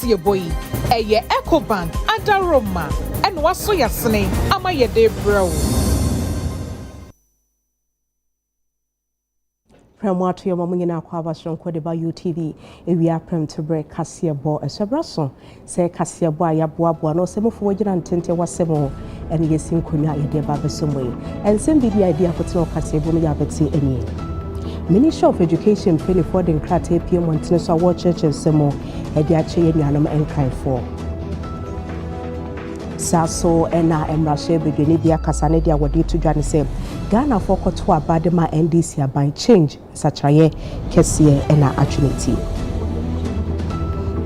kasie boy eye Ecobank adaroma and waso yasene ama yede bro. Premwato yo mamunye na kwa basron ko de ba UTV ewi aprem to break kasie bo esebraso se kasie bo ayaboaboa no se mofo wagina ntente wasemo ene yesin konwa yede ba besomwe ensem bidi idea kote kasie bo no ya beti eni Ministry of Education penny for the krate PM wantene so award churches semo ede ache yenuanom enkran for Saso ena emrashe bedweni dia kasane dia wodi to dwane se Ghana for koto abadema NDC aban change sachaye kesiye ena atwinity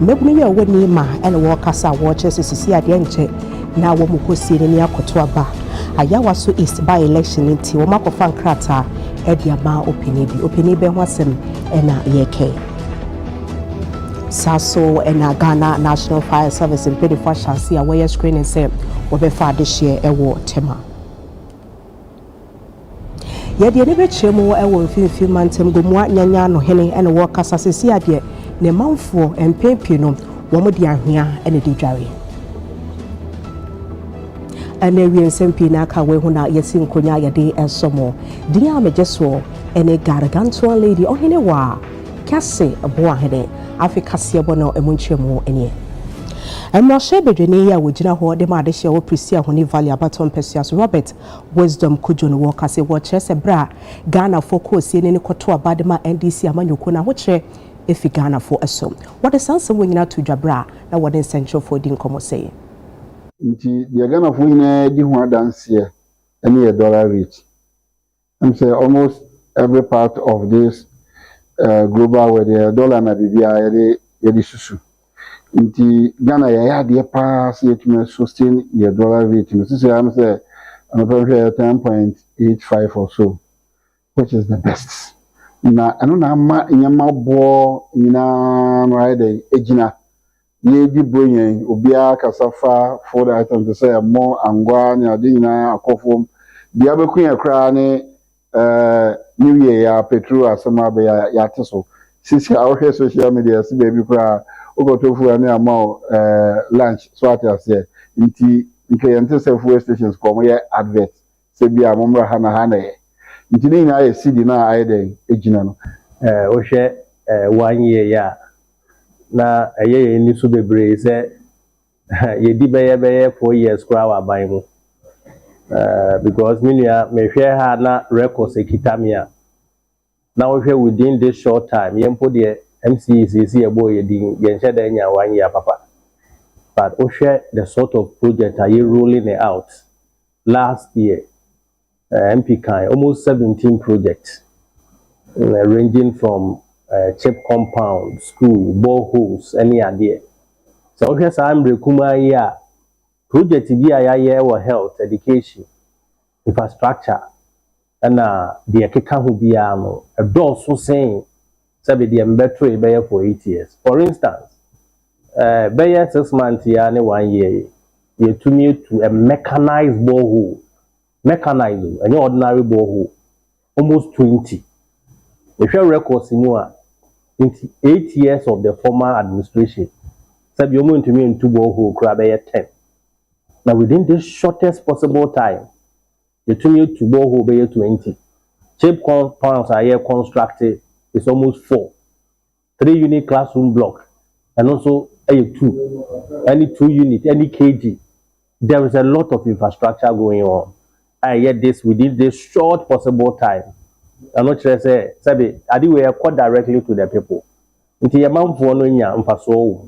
Mebuni ye woni ma ena wo kasa wo chese sisi ade enche na wo mukosie ni akoto aba ayawa so east by election nti wo makofa nkrata ede aba opini be ho asem ena yeke Saso ena Ghana National Fire Service in Pedifo Shansi a wire screening say obefa this year ewo tema Yede ne bechemu ewo mfimfi mantem gomwa nyanya no hene ene wo kasa sesi ade ne manfo empempi no wo mo de ahwea ene de dware ene wi nsempi na aka we hu na yesi nkonya yede ensomo dia amejeso ene garaganto lady ohene wa kase abo ahene Africa siebono emunchemu enie Emrashe bedweni ya wojina ho de ma de hye wo prisia ho ni valley abaton pesias Robert Wisdom Kujo no wo kase wo chese bra Ghana focus ye ne koto abadema NDC amanyoko na ho che efi Ghana fo eso what the sense wo nyina to dwabra na what the central for din komo say nti de Ghana fo nyina di ho adanse ene ye dollar rate I'm say almost every part of this global where the dollar na bibia yede susu nti Ghana ya de pass yet me sustain your dollar rate no say am say I'm probably 10.85 or so which is the best na anu na ma nyama bo nyina no ide ejina ye di boyen obia kasafa food items to say more angwa nya de nyina akofom bia beku ya kra ne New Year ya petrol asema be ya teso sisi awhwe social media si baby kra ogotofu ani ama lunch so atiase nti nke yente se fuel stations komo ye advert se bia momra hana ye nti ni na ye cd na ayede ejina no ohwe 1 year ya na ye ni so bebre se ye di beye 4 years kra wa ban mu because minia me hwe ha na records ekitamia now within this short time yempo de MCEC ebo yedin yenhye da nya 1 year papa but the sort of project are you rolling it out last year MP kai almost 17 projects ranging from chip compound school boreholes any idea so I'm rekuma ya project bi ayaye wo health education infrastructure and the akeka ho bia no a door so saying sabe the better be for 8 years for instance be 6 months ya ne 1 year you to me to a mechanized borehole mechanized an ordinary borehole almost 20 if your records in 8 years of the former administration sabe you want to me into borehole crab 10 now within this shortest possible time you to me to borehole be 20 chip compounds are here constructed is almost 4 3 unit classroom block and also a 2 any 2 unit any kg there is a lot of infrastructure going on I get this within this short possible time I'm not sure say sabe adi we call directly to the people nti ye manfo no nya mfaso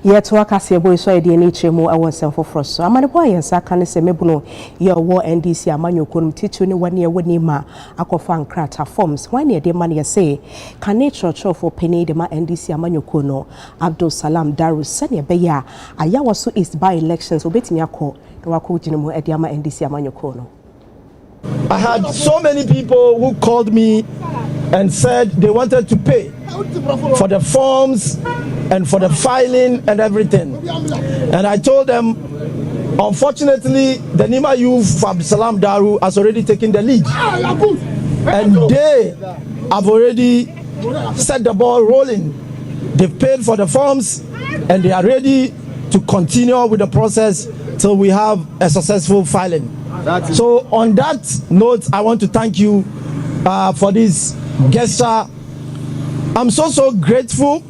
Yet work as a boy so the nature more awon for frost. So amane boy yensa kan se mebuno ye wo NDC amanyoko teacher ni 1 year woni ma akofa nkrata forms. When ye de man ye say can nature for penny de ma NDC amanyoko no Abdul Salam Daru sene be ya ayawa so east by elections obetimi akọ na wako ginemu e de ma NDC amanyoko no. I had so many people who called me and said they wanted to pay for the forms and for the filing and everything. And I told them, unfortunately, the Nima youth from Salam Daru has already taken the lead. and they have already set the ball rolling. They've paid for the forms and they are ready to continue with the process till we have a successful filing. So on that note, I want to thank you for this gesture. I'm so grateful.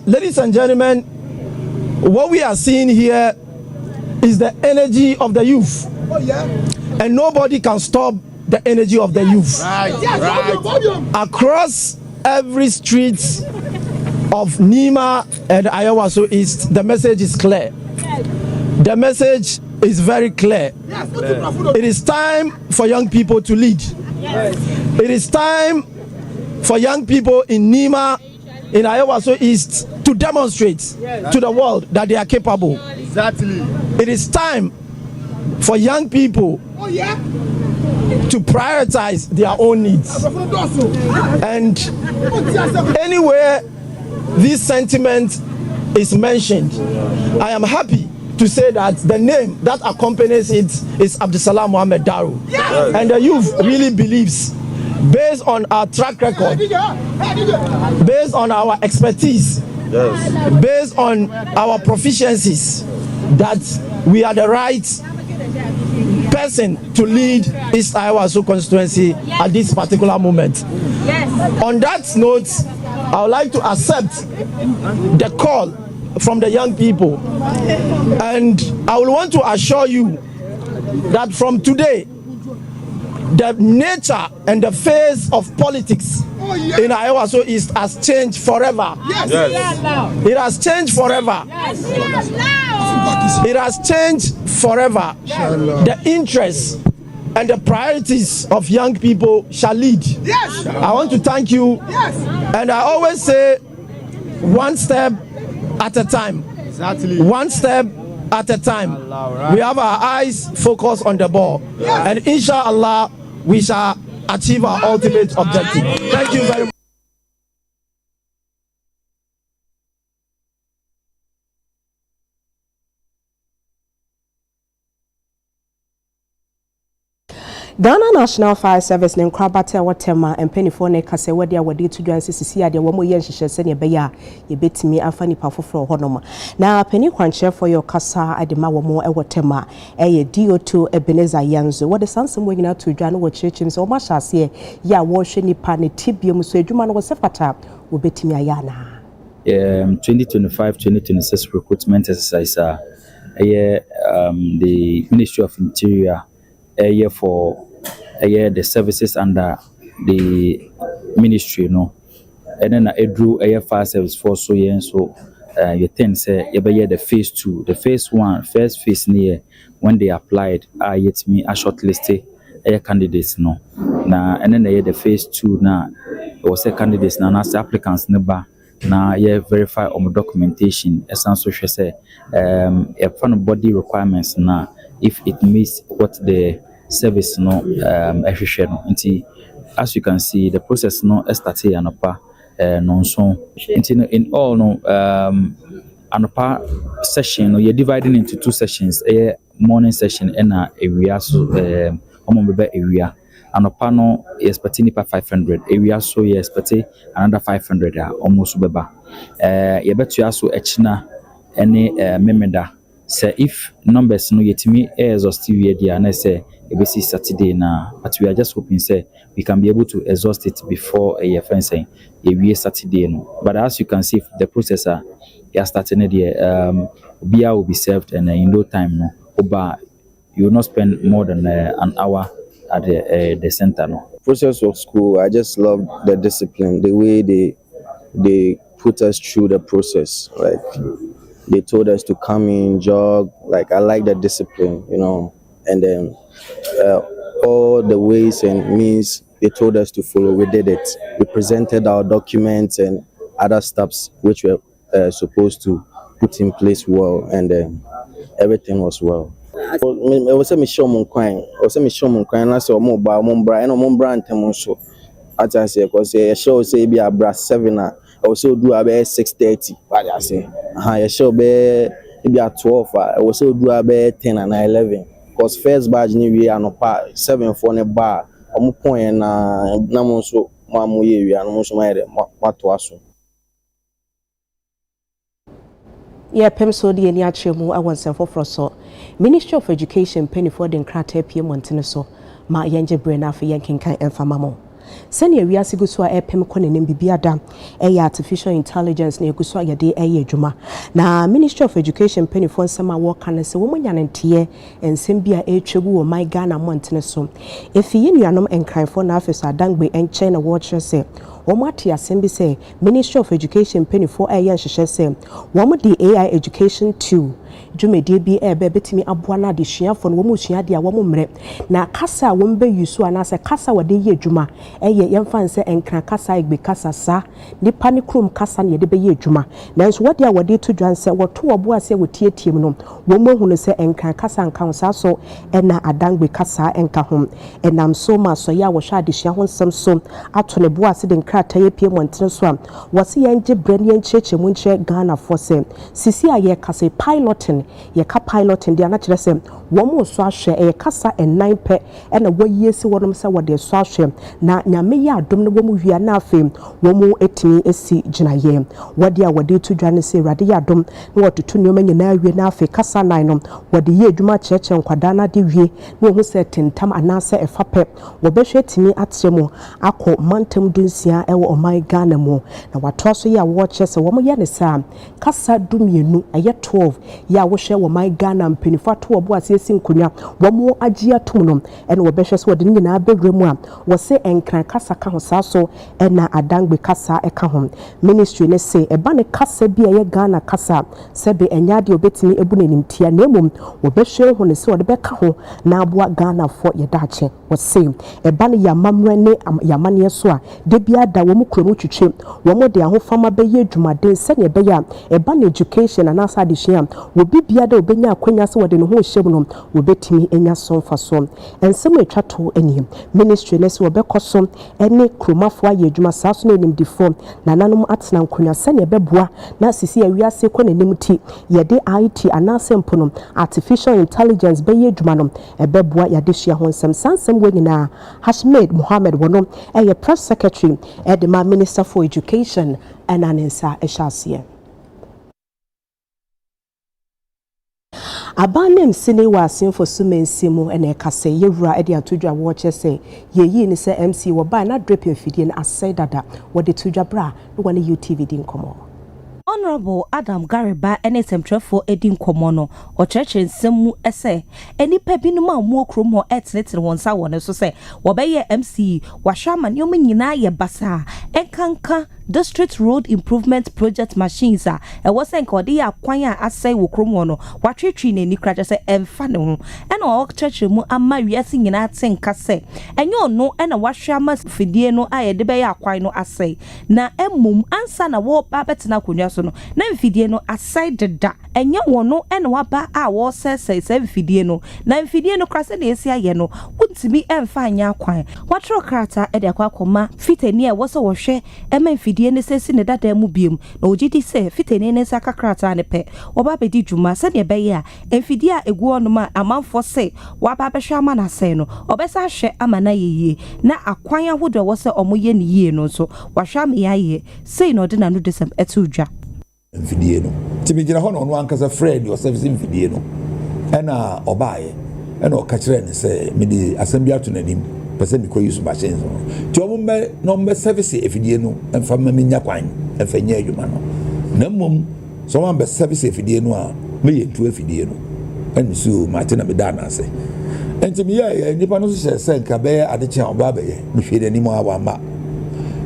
Ladies and gentlemen, what we are seeing here is the energy of the youth. And nobody can stop the energy of the youth. Across every street of Nima and Ayawaso East, the message is clear. The message is very clear. It is time for young people to lead. It is time for young people in Nima, in Ayawaso East, to demonstrate to the world that they are capable. It is time for young people to prioritize their own needs. And anywhere this sentiment is mentioned, I am happy to say that the name that accompanies it is Abdusalam Mohammed Daru. And the youth really believes, based on our track record, based on our expertise, based on our proficiencies, that we are the right person to lead East Ayawaso Constituency at this particular moment. On that note, I would like to accept the call from the young people, and I will want to assure you that from today, the nature and the face of politics in Ayawaso East has changed forever. It has changed forever. It has changed forever. The interests and the priorities of young people shall lead. I want to thank you. And I always say, one step at a time. One step at a time. We have our eyes focused on the ball. And inshallah, we shall achieve our ultimate objective. Thank you very much. Ghana National Fire Service ne nkrabate watema empenifo ne kase wade awade to dwan sisi ade wo mo ye nhyehyɛ sɛ ne beya ye betimi afa nipa foforo honom na pani kwanche for your kasa adema wo mo ewotema eye DO2 Ebenezer Yanzo wode sansem wo nyina to dwan wo kyerɛkyerɛ sɛ wo ma hyase ya wo hwe nipa ne tibiem so adwuma no wo sefata wo betimi ayana 2025-2026 recruitment exercise the Ministry of Interior for the services under the ministry, and then I drew a fire service for so you think say the phase 2, the phase 1, first phase near when they applied, yet me a shortlisted candidates now, and then the phase 2 now was a candidates now as applicants never now verify on documentation essentially say a fund body requirements now if it meets what the service as you can see the process started anopa in all anopa session you're dividing into 2 sessions a morning session and a area so area anopa no expecting 500 area so you expect another 500 almost beba you bet you also echina any memenda. Say if numbers yetimi exhaustive there and I say ABC Saturday now, but we are just hoping say we can be able to exhaust it before a fencing a Saturday But as you can see, the processor is starting there. Beer will be served and in no time but you will not spend more than an hour at the center Process of school, I just love the discipline, the way they put us through the process. Like they told us to come in, jog. Like I like the discipline, and then all the ways and means they told us to follow, we did it. We presented our documents and other steps which we were supposed to put in place well, and everything was well. I was a mission crying. I was a mission crying. I saw more by Mombra and Mombra and Temonso. As I say, because a show say be a brass 7. I also do about 6:30. What I say, I show be at 12. I also do about 10 and 11. Because first badge ni we are no part 7 for a bar omo point na mo so mo ye wi an mo so ma to aso. Yeah, Pemso di eni achemu awansen foforo so. Ministry of Education penny for the nkrata pie montene so. Ma yenje brena afi yenkenkan emfama mo. Senior wiase gu so a epem kɔ nenem bibiada artificial intelligence na egu so a yɛde adwuma na Ministry of Education penny for nsɛm a wɔka ne sɛ wɔn nyanenteɛ nsɛm bi a etwagu wɔ my Ghana montene so. Efi yenuanom nkranfo na afɛ so adangbe nkyɛn na wɔkyerɛ sɛ Omati asɛm bi sɛ Ministry of Education penny for ɛyɛ nhyehyɛ sɛ wɔn de AI education tool dwumedie bi betimi aboa na de hyeafo no wɔn hyeade a wɔn mmerɛ na kasa a wɔn bɛ yusu anase kasa wɔde yɛ adwuma ɛyɛ yɛmfa nse enkran kasa egbe kasa sa nipa ne krom kasa ne yɛde bɛ yɛ adwuma nanso wɔde a wɔde to dwan sɛ wɔto wɔbo ase wɔtietiem no wɔn hu no sɛ enkran kasa nka ho sa so ɛna adangbe kasa enka ho ɛnam so ma so ya wɔhwɛ ade hyia ho nsɛm so ato ne bo ase de nkrata yɛ pie mɔntene so a wɔse yɛngye brand yɛnkyerɛkyerɛ mu nkyerɛ Ghana for sɛ sisi a yɛ kasa piloting yɛka piloting de anakyerɛ sɛ wɔn so ahwɛ ɛyɛ kasa ɛnan pɛ ɛna wɔyie si wɔnom sɛ wɔde so ahwɛ na nyame yɛ adom no wɔn wia na afei wɔn etimi esi gyinaeɛ wɔde a wɔde to dwa ne sɛ awurade yɛ adom na wɔtoto nneɛma nyinaa wie na afei kasa nan no wɔde yɛ adwuma kyerɛkyerɛ nkwadaa na de wie na wɔn sɛ tentam anaasɛ ɛfa pɛ wɔbɛhwɛ etimi akyerɛ mu akɔ mantam dunsia ɛwɔ ɔman Ghana mu na watoa so yɛ a wɔkyerɛ sɛ wɔn yɛ ne saa kasa dumienu ɛyɛ 12 yɛ a wɔhwɛ wɔ ɔman Ghana mpanifo ato wɔbo ase esi nkonya wɔn agye atom no ɛna wɔbɛhwɛ so wɔde ne nyinaa bɛwura mu a wɔsɛ enkran kasa ka ho saa so ɛna adangbe kasa ɛka ho ministry ne sɛ ɛba ne kasa bi a ɛyɛ Ghana kasa sɛbe ɛnya de obetini ebu n'anim tia na emom wɔbɛhwɛ ho ne sɛ wɔde bɛka ho na aboa Ghana fo yɛdaakye wɔsɛ ɛba ne yamamrɛ ne yamaneɛ so a de bia da wɔn kurom twitwe wɔn de ahofama bɛyɛ adwumaden sɛnea ɛbɛyɛ a ɛba ne education anasa adehia wɔbi bia da obenya akwanya sɛ wɔde ne ho hyɛm no wɔbɛtumi enya so mfa so ensɛm etwa to anim ministry ne sɛ wɔbɛkɔ so ɛne kromafo ayɛ adwuma saa so na anim difo na nanom atena nkonya sɛnea ɛbɛboa na sisi awiase kɔ n'anim ti yɛde IT anasa mpo no artificial intelligence bɛyɛ adwuma no ɛbɛboa yɛde hyia ho nsɛm sansɛm wɔ nyinaa Hashmed Mohammed wɔno ɛyɛ press secretary ɛde ma Minister for Education ɛna ne nsa ɛhyɛ aseɛ abanem sine wa asenfo sumensi mu ene kase yewura ede atodwa wo che se yeyi ni se MC wo ba na drip afidie na asai dada wo de todwa bra no wane UTV din komo Honorable Adam Gariba ene semtrefo edin komo no o cheche nsem mu ese enipa binum a mo krom ho etnetre won sa won so se wo be ye MC wa hwa mane o nyina ye basa enkanka District Road Improvement Project machines a was enkode ya kwan a asai wo krom no watwetwi na ni kraje se emfa ne ho ena o cheche mu ama wiase nyina atenka se enyo no ena wahwe ama fidie no a ye de be ya kwan no asai na emum ansa na wo ba betena konwa so no na fidie no asai deda enye wono ena waba a wo sese fidie no na fidie no krase na esi aye no wuntimi emfa anya kwan watro krata e de akwa fitani e wo so wo hwe ema fidie ne sesi ne dada mu biem na ogidi se fitani ne saka krata ne pe oba bedi dwuma se ne beye a enfidie a egu onum a amanfo se waba behwe ama na se no obesa hwe ama na yeye na akwan ahodo wo se omoye ne yie no so wahwa me yaye sei no de na no desem etudwa enfidie no timigira ho no ankasa friend your service enfidie no ena obaye ena o ka kire ne se me di asembia to nanim pese mi ko use machines no ti o mo service efidie no emfa ma me nya kwan emfa nya adwuma no na mom so man be service efidie no a me ye ntu efidie no en so mate na me da na ase enti mi ya nipa no so se nka be ade kyan oba be ye me hwe ni mo awa ma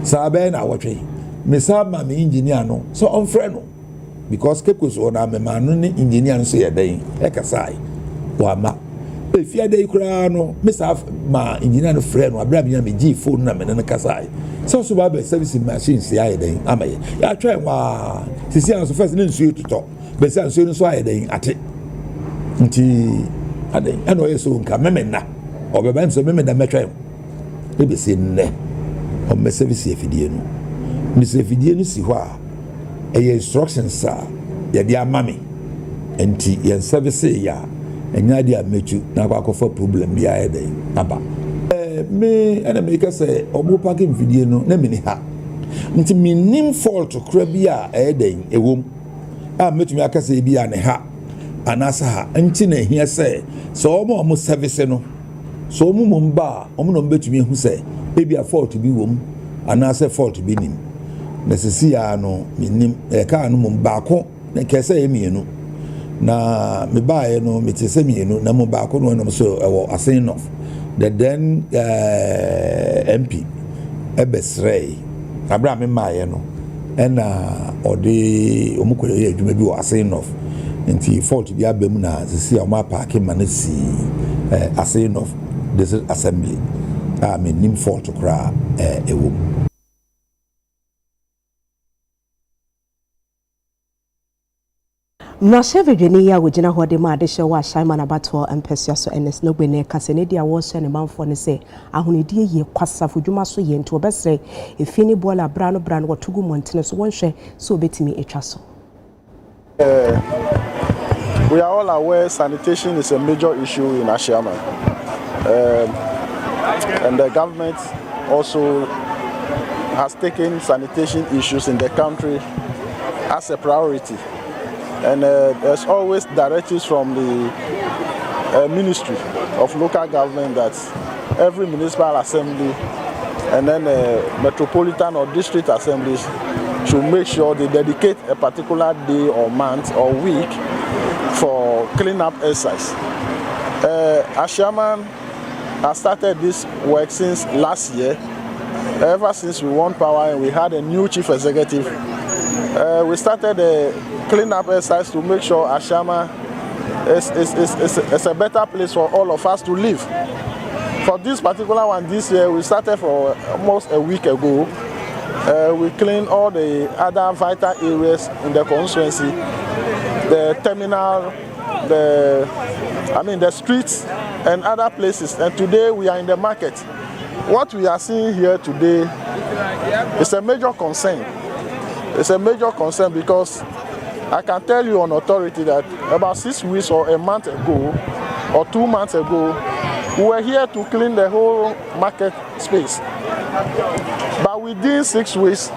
sa be na wotwe me sa ma me engineer no so on frɛ no because kekos ona me ma no ni engineer no so ye den e kasai wa ma efia dey kura no misa ma engineer no frɛ no abra me gi phone na me ne kasai so ba be service machines ya ye den amaye ya twa wa sisi an so first ne nsuo tutɔ be say nsuo no so aye den ate nti ade ɛna ye so nka memena obeba nso memeda metwa e be say ne o me service efidie no mi se efidie no si hɔ a ɛyɛ instructions a ye de amame enti ye service ya enya dia mechu na kwa kofa problem bia ede aba me and make us say omo parking video no na me ni ha nti minim fault kra bi a den ewom a metumi aka say bi a ne ha anasa ha nti na hia say so omo service no so omo mba omo no betumi hu say e bi a fault bi wom anasa fault bi nim na sisi ya no minim ka no mba ko na kese e mienu na me baaye no metese mienu na mba ko no so ewo asin of the then MP ebesrei abra me maaye no na ode omukore ye adwuma bi o asin of nti fault bi abem na sisi o ma park manasi asin of this assembly me nim fault kra ewo. Mmarahyɛ Virginia ya wogina hɔ de ma adehyɛ wɔ ahyɛnman abatoɔ mpɛsua so ɛnɛs no gbene kasa ne dia wɔhyɛ ne manfoɔ ne sɛ ahonedie yɛ kwasafo dwuma so yɛ nti wɔbɛsrɛ efi ne bola brano wɔtogu mmɔntene so wɔnhwɛ so obetumi atwa so. We are all aware sanitation is a major issue in Ashiaman. And the government also has taken sanitation issues in the country as a priority. And there's always directives from the Ministry of Local Government that every municipal assembly and then metropolitan or district assemblies should make sure they dedicate a particular day or month or week for cleanup exercise. Ashiaman has started this work since last year. Ever since we won power and we had a new chief executive, we started a cleanup exercise to make sure Ashiaman is a better place for all of us to live. For this particular one this year, we started for almost a week ago. We cleaned all the other vital areas in the constituency, the terminal, the streets and other places. And today we are in the market. What we are seeing here today is a major concern. It's a major concern because I can tell you on authority that about 6 weeks or a month ago or 2 months ago, we were here to clean the whole market space. But within 6 weeks,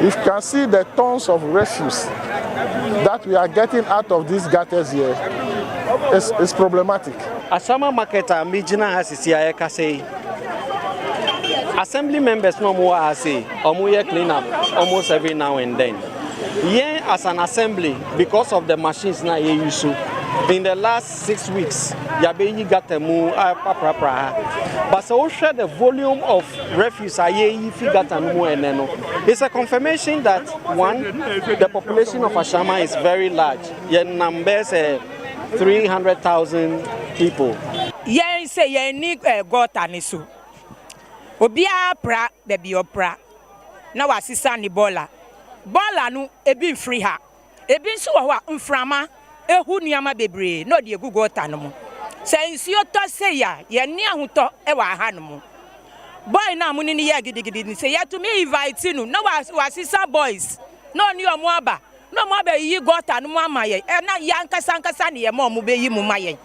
you can see the tons of refuse that we are getting out of these gutters here is problematic. Asama market Mijina has say assembly members no more say clean up almost every now and then. Here as an assembly, because of the machines na use in the last 6 weeks, yabeyi got a move but so share the volume of refuse it's a confirmation that one, the population of Ashama is very large. Your numbers 300,000 people. Yen say yen need gota nisu. Obia pra baby opra. Na wasisa ni bola. Bola no ebi free ha. Ebi nso wa mframa ehu niama bebre no de egu gota no mo. Se nsuo to se ya ye ni ahoto e wa ha no mo. Boy na muni ni ye gidigidi ni se ya to me invite no na wasisa boys. No ni omo aba. No mo aba yi gota no mo amaye. E na yankasa ne ye mo be yi mu maye.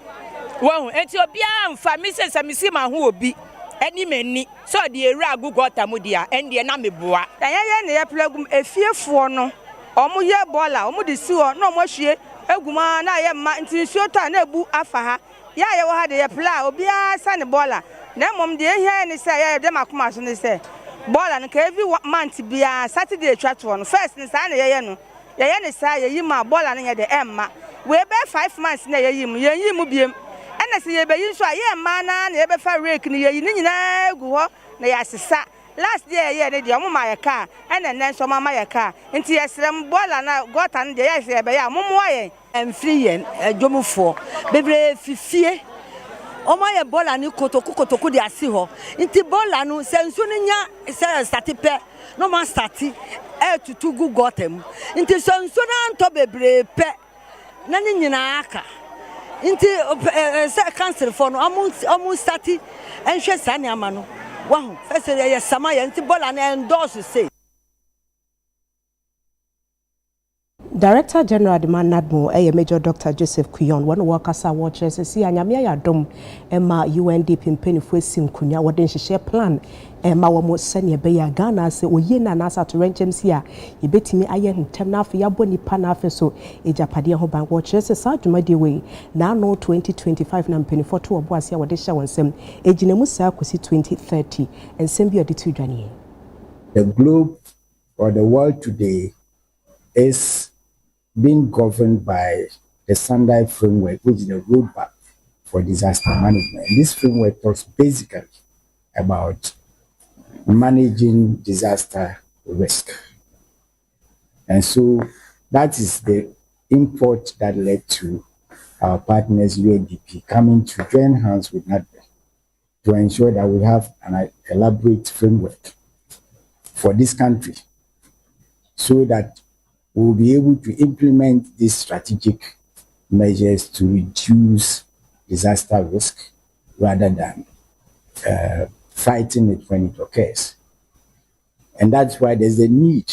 Wo enti obia mfa mi se samisi ma ho obi. Any many so the era go got a mudia and the name boa. The plagum a fearful no, or ye bola, or mudi sewer, no more she, Eguma, I am mountain shota, nebu afaha. Ya, you had a plow, or be a sunny bola. Then, mom, dear, here and say, Demacumas, and they say, Bola and every month to be a Saturday chat one, first and Sunday, Yano. Yana say, you ma bola at the Emma. We're about 5 months near him, ye mubium. And I say, you saw ye mana, never far rake near you, go na yasisa. Last year, yeah, they do my car, and then some my car. And yes, bola na got and the yes, by a mumoy and free and jomu for. Bebre fifie. O my bola ni kotoku de asiho. Inti bola no sensunya statipe. No man stati. To 2 good got him. Inti sensuna to bebre pe. Nani nyina aka. Inti cancel for no almost 30 and she sani amano. Wow, first yes samaya inti bola na endorse say. Director General Demand Nadmo, Major Dr. Joseph Kuyon, one workers watchers, see Anyamia Dom, Emma UNDP in Pennyfue Sinkunya, what then she share plan, Emma Wamo Senya Beya Ghana, say, Oyena Nasa to Rengems here, you bet me iron Temna for Yaboni Panafeso, a Japadia Hoban watchers, a South Muddy way, now no 2025 and Pennyfore to a Boasia, what they show and some, a Ginemusa Kusi 2030, and Sembia de Tudani. The globe or the world today is being governed by the standard framework, which is the roadmap for disaster management. This framework talks basically about managing disaster risk. And so that is the import that led to our partners UNDP coming to join hands with NADB to ensure that we have an elaborate framework for this country so that we'll be able to implement these strategic measures to reduce disaster risk rather than fighting it when it occurs. And that's why there's a need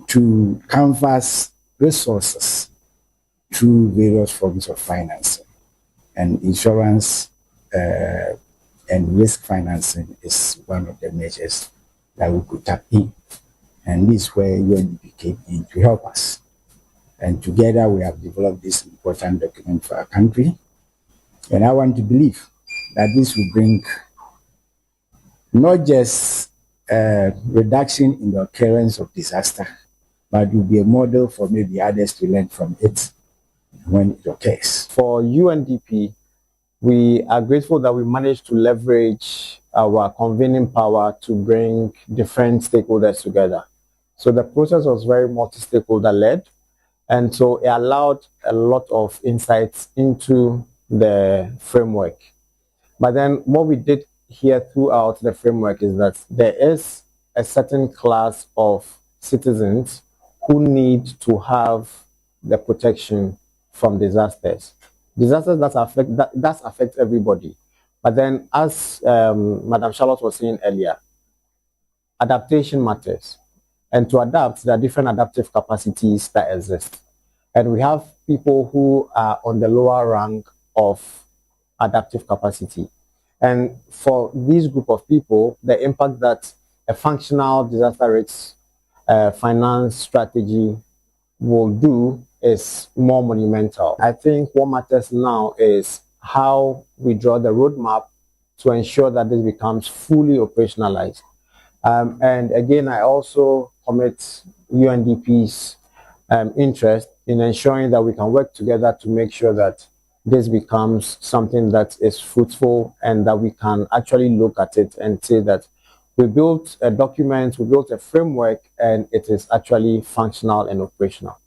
to canvass resources through various forms of financing. And insurance and risk financing is one of the measures that we could tap in. And this is where UNDP came in to help us. And together we have developed this important document for our country. And I want to believe that this will bring not just a reduction in the occurrence of disaster, but will be a model for maybe others to learn from it when it occurs. For UNDP, we are grateful that we managed to leverage our convening power to bring different stakeholders together. So the process was very multi-stakeholder led, and so it allowed a lot of insights into the framework. But then what we did here throughout the framework is that there is a certain class of citizens who need to have the protection from disasters. Disasters that affect everybody. But then, as Madam Charlotte was saying earlier, adaptation matters. And to adapt, there are different adaptive capacities that exist. And we have people who are on the lower rank of adaptive capacity. And for this group of people, the impact that a functional disaster risk finance strategy will do is more monumental. I think what matters now is how we draw the roadmap to ensure that this becomes fully operationalized. And again, I also commit UNDP's interest in ensuring that we can work together to make sure that this becomes something that is fruitful and that we can actually look at it and say that we built a document, we built a framework, and it is actually functional and operational.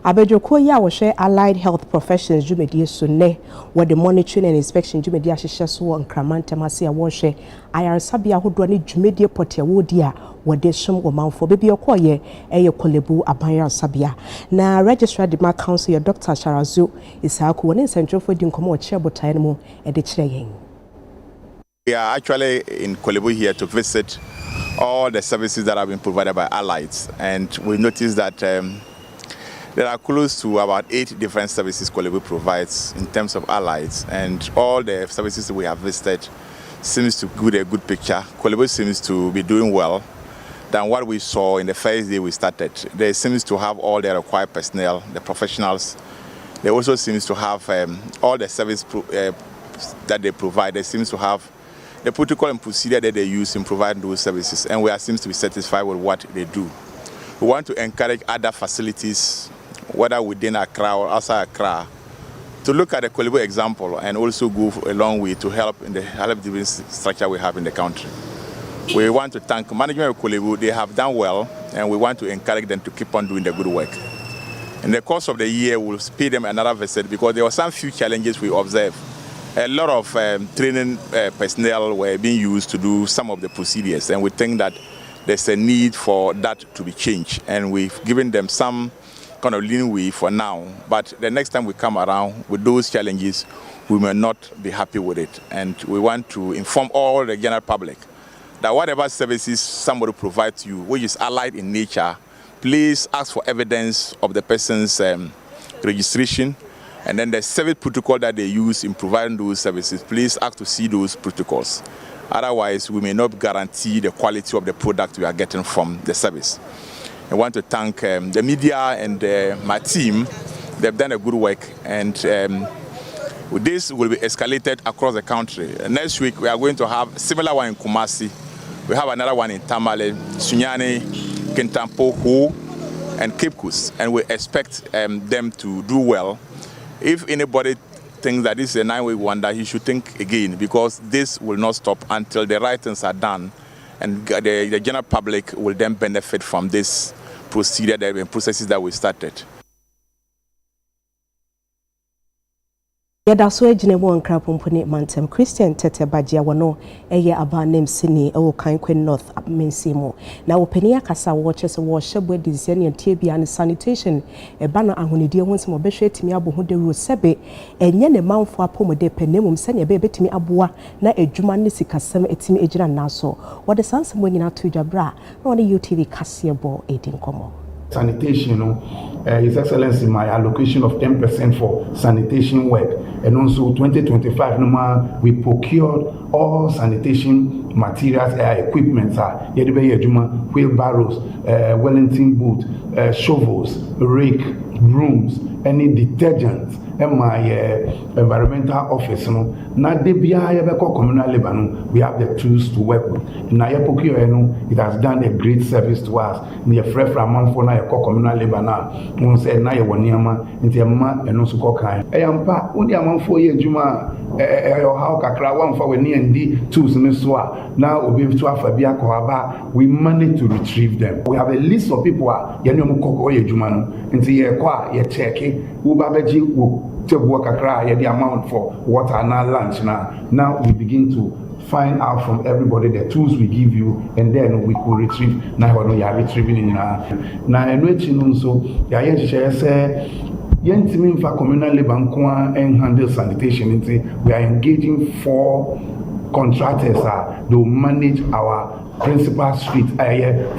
Abedroko ya wo share allied health professions jumedie so ne wo the monitoring and inspection jumedie ahyehyɛ so wɔ nkramantam a wo hwɛ ayaresabea hodo ne jumedie potia wo di a wo de som wo manfo bebi okoye eye kolebu abanyaresabea na registrar demand council Dr. Sharazu Isaku woni nsɛntwerɛfo di nkomo ɔkyerɛ botae no mu de kyerɛ yɛn. We are actually in Kolebu here to visit all the services that have been provided by Allieds, and we noticed that there are close to about 8 different services Kolebu provides in terms of Allieds, and all the services we have visited seems to give a good picture. Kolebu seems to be doing well than what we saw in the first day we started. They seems to have all the required personnel, the professionals. They also seems to have all the service that they provide. They seems to have the protocol and procedure that they use in providing those services, and we are seems to be satisfied with what they do. We want to encourage other facilities, whether within Accra or outside Accra, to look at the Kolebu example and also go a long way to help in the health delivery structure we have in the country. We want to thank management of Kolebu. They have done well, and we want to encourage them to keep on doing the good work. In the course of the year, we'll pay them another visit because there were some few challenges we observed. A lot of training personnel were being used to do some of the procedures, and we think that there's a need for that to be changed, and we've given them some kind of leeway for now. But the next time we come around with those challenges, we may not be happy with it. And we want to inform all the general public that whatever services somebody provides you, which is allied in nature, please ask for evidence of the person's registration, and then the service protocol that they use in providing those services, please ask to see those protocols. Otherwise, we may not guarantee the quality of the product we are getting from the service. I want to thank the media and my team. They've done a good work, and this will be escalated across the country. Next week, we are going to have a similar one in Kumasi. We have another one in Tamale, Sunyani, Kintampo, Ho, and Cape Coast, and we expect them to do well. If anybody thinks that this is a 9-way wonder, he should think again, because this will not stop until the right things are done, and the general public will then benefit from this procedure and processes that we started. Yada so ejine wo nkra pompone mantem Christian Tete Bajia wono eye aba nem sini e wo Kankwe North Mensimo na wo pani akasa wo chese wo hyebwe dizia ne tie bia ne sanitation e ba na ahonidie ho nsemo behwe timi abo ho de ro sebe enye ne manfo apomode penemum se ne be betimi aboa na adwuma ne sikasem etimi ejira naso wo de sansemo nyina to dwabra na wo ne UTV kasebo edin komo. Sanitation, His Excellency, my allocation of 10% for sanitation work, and also 2025, we procured all sanitation materials, equipment, wheelbarrows, Wellington boot, shovels, rake, brooms, any detergents, and my environmental office. Now, communal labor, we have the tools to work with. Now, it has done a great service to us. Near Free from communal labor now. We say now you want yama into a man and also cocaine. I am pa only among 4 years. Juma, how kakra one for when and D tools in the soa. Now we be to Fabia Kohaba. We manage to retrieve them. We have a list of people. Yanum Koko Jumano into your qua, your checky, Ubabeji, to work a cry the amount for water and lunch now. Now we begin to find out from everybody the tools we give you, and then we could retrieve. Now we are retrieving in now. And which so say Yentimin for communal labor and handle sanitation. We are engaging 4 contractors to manage our principal street,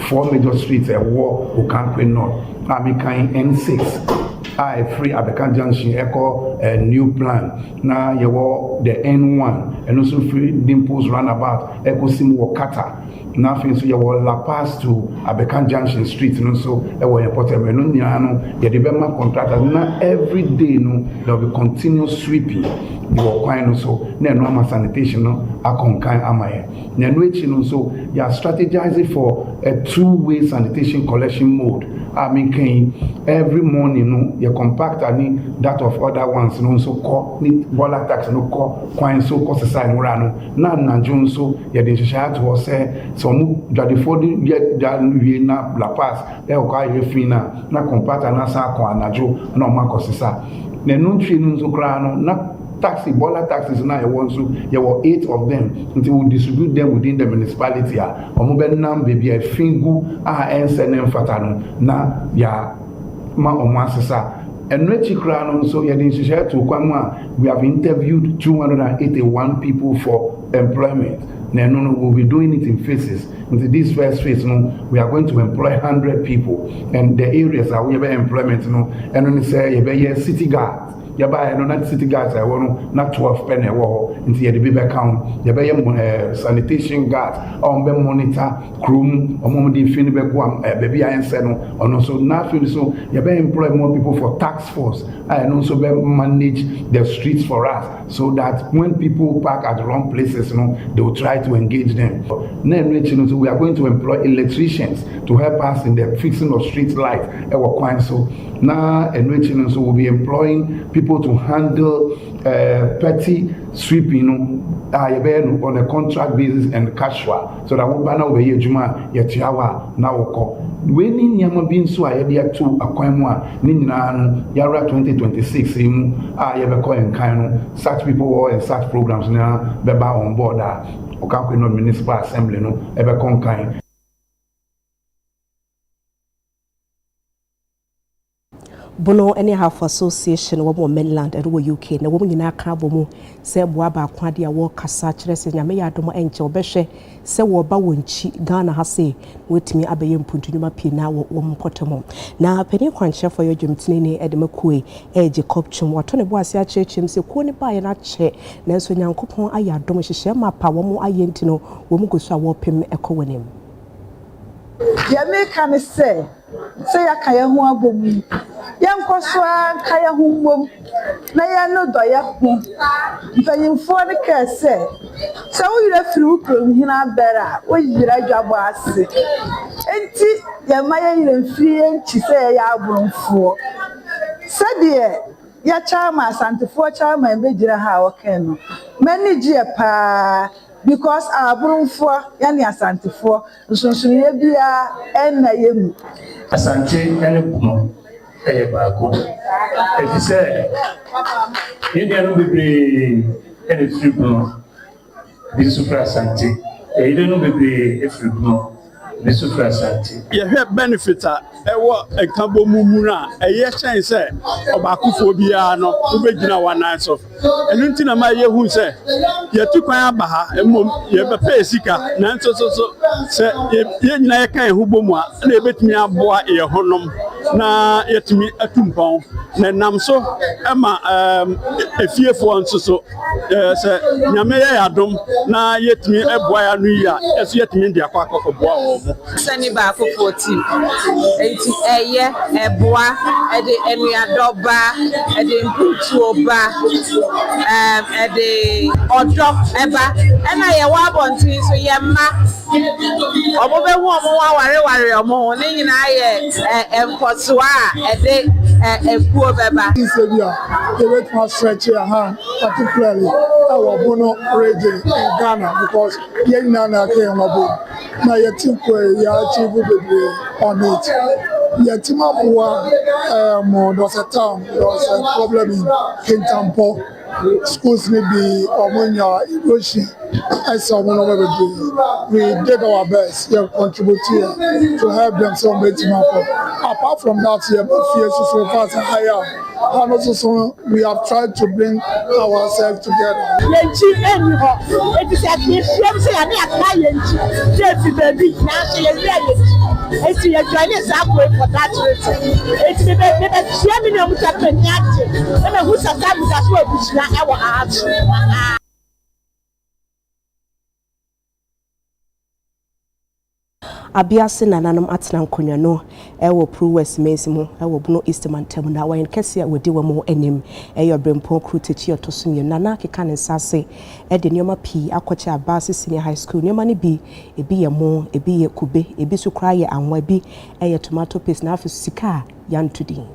4 major streets, War, Kankwe North, Amikai N6. I free Abekan Junction Echo a new plan. Now you were the N1 and also free Dimples roundabout Echo Simu Kata. Now so you were La Paz to Abekan Junction Street and also a way important Menuniano, the development contractors. Now every day there will be continuous sweeping. You are quite also normal sanitation akonkan amaye. So you are strategizing for a 2-way sanitation collection mode. I mean, every morning, you compact that of other ones, so call bola tax, no call, coin so cost aside, no na June so, you didn't share to us say, so the 40 yet done na La Paz, fina, na compact and asa, na jo, no Marcosisa. The no training so grano, na taxi, bola taxis now you want to, there were 8 of them until we distribute them within the municipality. Omubenam baby a fingu NSNM fatano na ya ma omasisa. And so we have interviewed 281 people for employment. No, we'll be doing it in phases. Into this first phase, we are going to employ 100 people, and the areas are we have employment, and when you say you city guard. Yaba no not city guards I want not 12 penny war into the baby account. Yaba sanitation guards on be monitor room or moment in fin baby I said no also nothing so yaba employ more people for task force and also manage the streets for us so that when people park at the wrong places they will try to engage them. Then so we are going to employ electricians to help us in the fixing of street lights. So now and so we'll be employing people to handle petty sweeping on a contract basis and casual, so that we banner over Juma Yetiawa now. When in Yama being so I had to Aquamwa, Nina Yara 2026, Yabako and Kano, such people and such programs now, Beba on board, Okankwe Municipal Assembly, no, ever conquering. Bono any half association wo mainland and wo UK na wo nyina ka bomu se boa ba kwade a wo kasa kire se nyame ya domo enche obehwe se wo ba wonchi Ghana ha se wetimi abeye mpuntunuma pi na wo mpotomo na pani kwanche for your dwumtini ne edemakue Jacob chum wato ne bo ase a chechim se ko ne ba ye na che na so nyankopon aya domo hyehyɛ ma pa wo mu ayenti no wo mu goso a wo pem ekowanim Yame kan say ya kaya ho abomu yankoso an kaya ho mbom na ya no do ya ho mpanyimfo ne ka say wo yira firi wo krom hina bera wo yira dwabo ase enti ya maya yira mfiri enchi say ya abromfo sade ya chama asantefo chama be gira ha wo ken no mani gie pa because abromfo ya ne asantefo nsonson ye bia enna yemu Asante ene buno baako eti se yende no bebre ene firi buno bi supra asante yende no bebre efiri buno bi supra asante ye hwe benefit a ewo ekabo mumura eye hyen se obakufo bia no ubegina wanan so enu ntina ma ye hu se ye tukwan aba ha emom ye be pay sika na nso so se ye nyina ye kan hu bomu a na ebetumi aboa ye honom na yetumi atumpon na nam so ema efiefo nso so se nyame ye adom na yetumi eboa ya no yi a eso yetumi ndi akwa akọkọboa wo mo sani ba for 14 enti eye eboa ede enuadoba ede mputu oba ede odo eba ena ye wa bontin so ye ma obo be hu omo wa ware omo ne nyina ye enkosoa ede ekuo beba Isebia they wait for stretch your hand particularly our bono region in Ghana because ye na ke omo na ye tinko ya achieve bebre on it ye timaboa there's a town there's a problem in Kintampo schools may be omonya erosion as someone we did our best we contribute here to help them so apart from that here so far higher and also we have tried to bring ourselves together. It is a mission say I can't just baby now it's your Chinese way for that reason. It's the chairman of the and who's a family that's what we should our hearts. Abiase nananom atena nkonwa no ewo Pro West Mesi mu ewo Buno Eastman tem na wan kese a wodi wamo anim eyo brempo crew techi otosumye nana keka ne nsase e de nioma pi akoche Abase Senior High School nioma ne bi ebi ye mo ebi ye kube ebi so kra ye anwa bi eye tomato paste na afi sika yantudi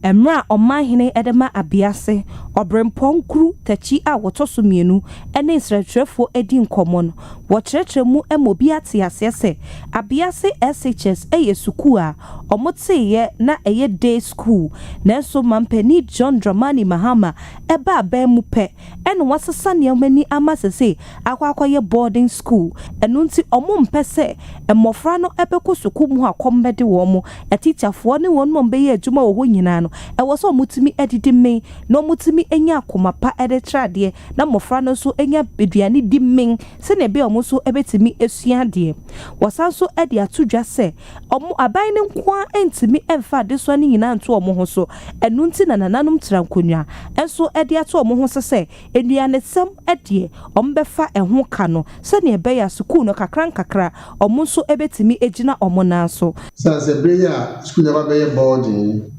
Emra Omahine Edema Abiase, Obrempon Crew, Tachi a Wotosumienu, and Israel Edin Common, Watchemu Emobiati Asese, Abiase SHS Eye Sukua, Omotse ye na Eye Day School, Nelso Mampeni John Dramani Mahama, Eba Bemupe, and was a son many Amasese, Aquaye boarding school, and Nunti Omum Pese, and Mofrano Epeko Sukumwa Combedi Womo, a teacher for one Mombay Juma Winano. I was so mutimi editing me, no mutimi enya kumapa editrade, na mofrano so enya bidiani dimming, sene be omuso ebetimi esuade. Was also edia to just say, omu abainin kwa entimi enfa this one in anto omohoso, and nunti na nananum trankunya, and so edia to omohosa say, ediane some edie, ombefa and hokano, sene beya sukuno kakran kakra, omuso ebetimi ejina omonaso. Sans a beya, school never be a boarding.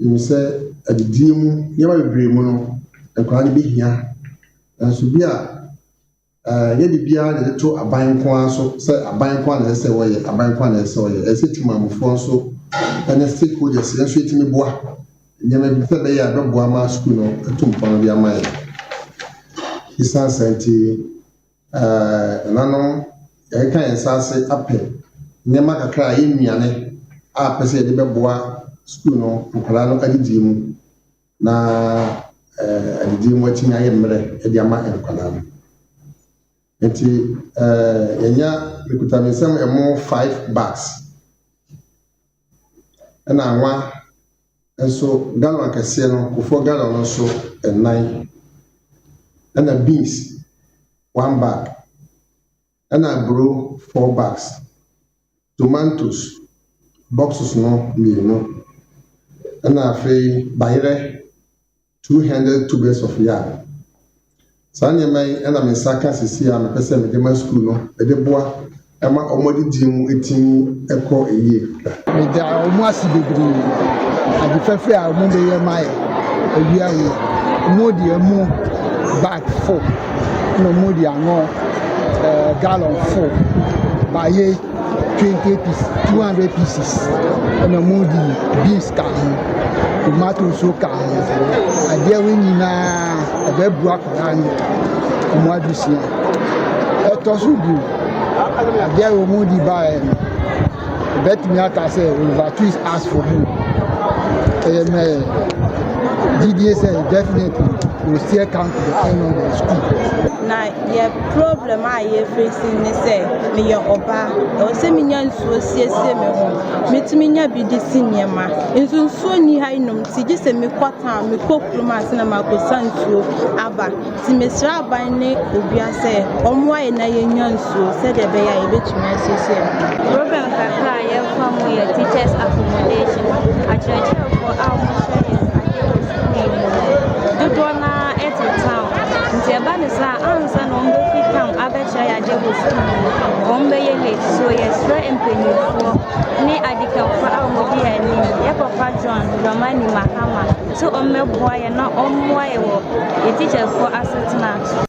You say at the dream, you have a dream, and can't be here. And so be a the two a buying quan, so say a buying quan, and say, well, a buying quan, and so I said to my Mufonso, and a stick with a sensation to me, boy. You may be fed by a dog guama school or a tomb on your mind. His son sent Nano, I can't say up here. Never cry in me, and I say the boy. School no nkala no kadidi mu na adidi mu achi na yemre e dia ma nkala no enti yenya mekuta mesem emo 5 bags na anwa And so gallon kɛseɛ no before gallon no so 9 and a beans 1 bag and a bro 4 bags tomatoes boxes no mmienu and a fee bayre 200 tubers of yam. Saa nneɛma yi ɛna me nsa ka sisi a mepɛ sɛ mede ma school no ɛde boa ɛma ɔmɔde di mu etimi ɛkɔ eyie. Mede ɔmo asi bebree ade fɛfɛ a ɔmo bɛyɛ ma yɛ awia wo ɔmo de emu bag 4 na ɔmo de ano gallon 4 baye 20 pieces 200 pieces ɛna ɔmo de beans ka ho tomato so ka ho adeɛ wo nyinaa ɛbɛbu akwadaa no ɔmo adusia ɛtɔ so bi adeɛ wo ɔmo de baeɛ no ɛbɛtumi aka sɛ over twist ask for more ɛyɛ mɛ GDA said definitely will still come to the end of the school. Na your problem I you facing ne say me your oba o say me nya nsuo siesie me ho metumi nya bi di sinema nsuo ni ha inom ti gi se me kwata me kokrum ase na makosa nsuo aba ti mesra aban ne obia say omo aye na ye nya nsuo say de be ya e betumi asiesie problem kakra ye fa mo your teachers accommodation a church for our Dudwana at the town. Ntiabanisa answer no mbe fit town abecha ya jebo school. Ombe ye so yes very empenifo. Ni adika fa amodi ani. Ye papa John Romani Mahama. So omme boy na omwa ye wo. The teachers for asset na.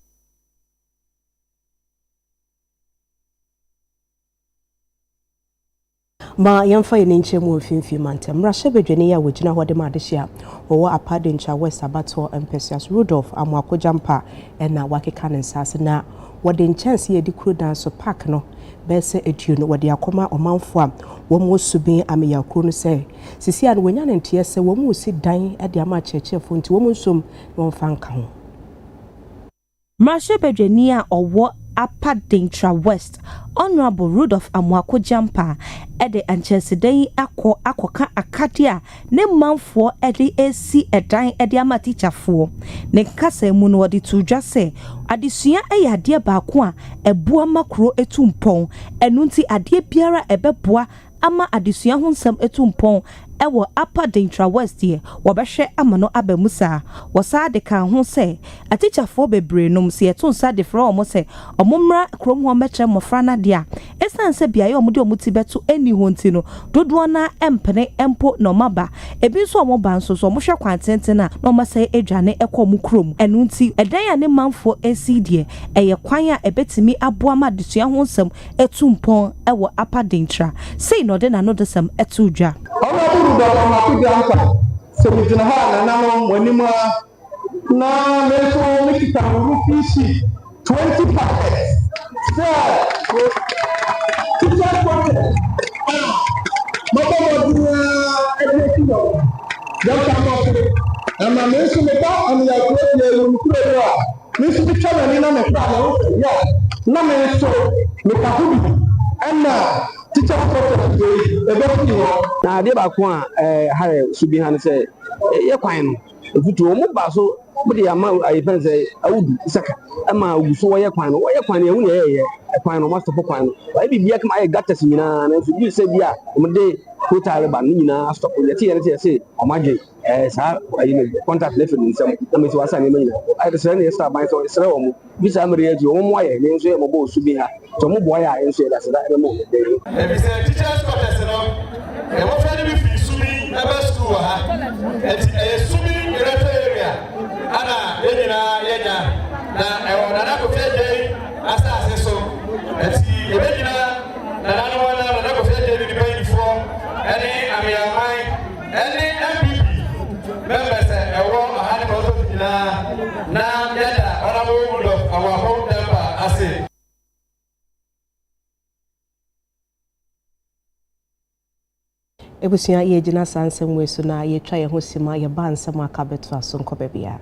Ma yɛmfa yɛ ne nkyɛn mu mfimfini mantem mmarahyɛ badwani a wɔgyina hɔ de ma adehyia wɔwɔ apadencha west abato mpesias Rudolph Amoakojampa ɛna wakeka ne nsase na wɔde nkyɛnse yɛ de kuro dan so park no bɛsɛ etuo no wɔde akɔma ɔmanfo a wɔn wɔ subin ameya kuro no sɛ sisi a no wɔnya ne nteɛ sɛ wɔn mu si dan de ama kyerɛkyerɛfo nti wɔn nsom wɔn fa nka ho mmarahyɛ badwani a ɔwɔ Apadencha West Honorable Rudolph Amoakojampa ede anchesedai akoka akadia ne manfo ede esi edan ede ama teacherfo ne kasa mu no wode tudwa se adesua eya ade baako a ebua makro etumpon enu nti ade biara ebeboa ama adesua ho nsam etumpon ewo Apadencha West ye wobehwe amano abamusa wosa de kan ho se atichafo bebre nom se etonsa de fra omo se omomra krom ho metre mofra na de a esanse biaye omude omuti beto eni ho nti no dodo na empene empo no maba ebi so omo ba nso so omo hwe kwantenten na no masa edwane ekọ mu krom enu nti edan ya ne manfo esi de eye kwan a ebetimi aboa ma adesua ho nsam etumpon ewo Apadencha sei no de na no desam etudwa Amoakojampa so we dina ha na no wanima na meso mikita rupees 20 packets sir teacher pocket mama do everything don't come up and my meso me ba am ya go ye nkuro a meso bi twa na ni na me fra ya na meso me ka hubi and teacher pocket na ade ba ko a hare subi han se ye kwan no efutu o mu ba so bude ya ma ayifen se awudu saka ama oguso ye kwan no ye kwan ehu ne ye kwan no master kwan no wa bibia kama aye gatas nyina na so bi se bia o de total ba nyina stop ye tie ne se o maje sa ayi ne contact le fin nsam na me so asa ne nyina ayi se ne sta ban so se o mu bi sa mere aji o mu aye ne so ye mo bo subi ha so mu boy a enso ye da se da mo de e bi se teachers contest no e mo fa ne bi fi subi na ba school ha e subi refe area ana yenyina yenya na e wona na ko fe je asa ase so eti e benyina na na no wana na ko fe je ni bi fo ene amiamai ene MPP members e wo ahani mo so na yeda ona mo wudo awa ho demba ase Ebusia ye gina sansem we so na ye twa ye ho sima ye ba nsam aka beto aso nkoba bia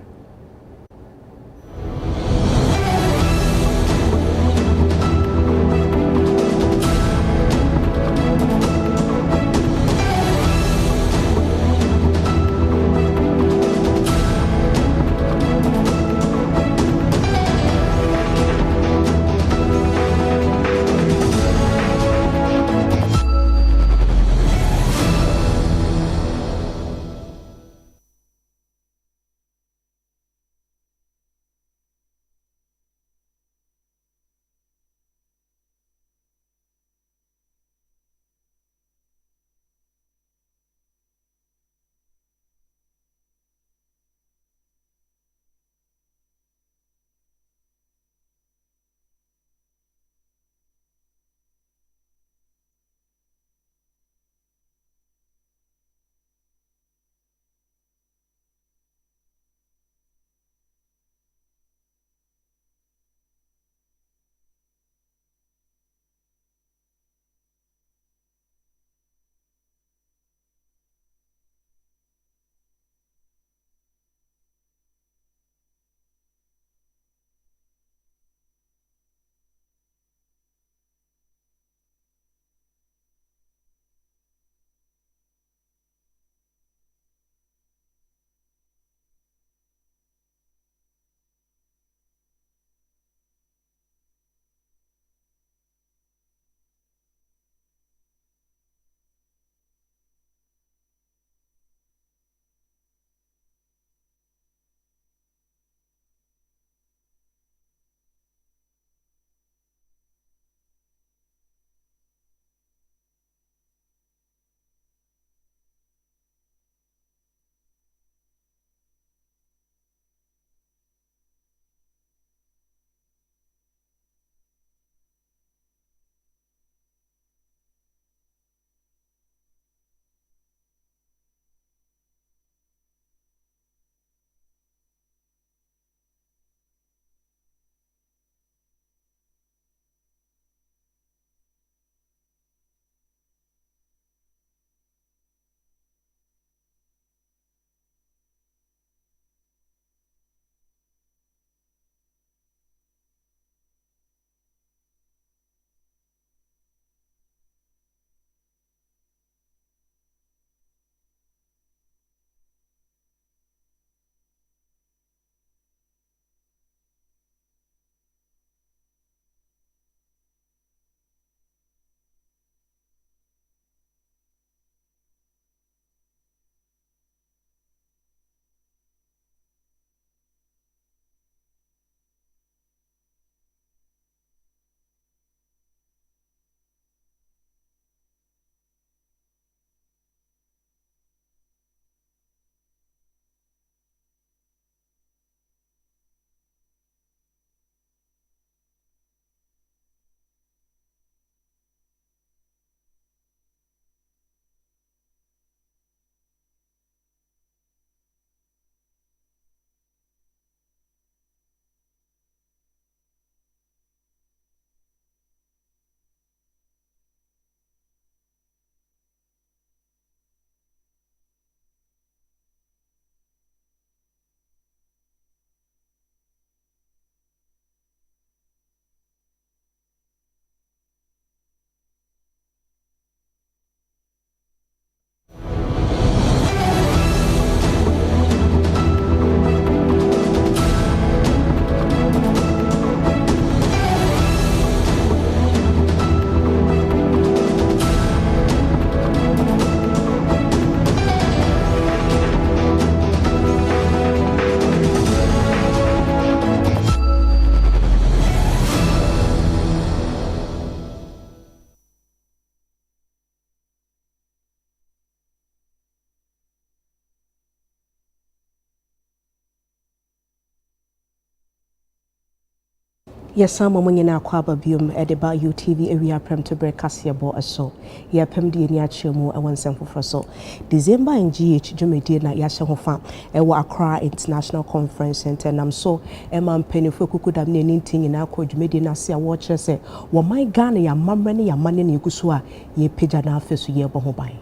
Yes, some women in our quababium at about UTV area prem to break Cassiabo a so. Ye pem di near Chimo and one sample for so. December in GH Jumedi na Yashahofa, Ewa Accra International Conference Center. And I'm so Emma Penny for could have anything in our coach Medina see a watcher say, well, my Ghana, ya mamrani, ya money, ni kusua, ye pijana face ye bohobai.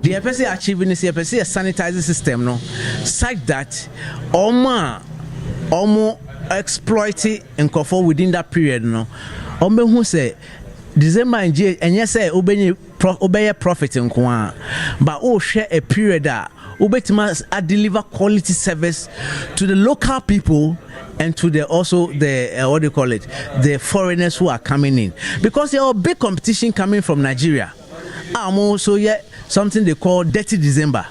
The FSA achieving is the FSA sanitizing system, no, such that almost exploiting and conform within that period, no. Who say December and J and yes, say obey profit in Kwan, but share a period that must deliver quality service to the local people and to the also the what do you call it, the foreigners who are coming in, because there are big competition coming from Nigeria. Also yet something they call Dirty December.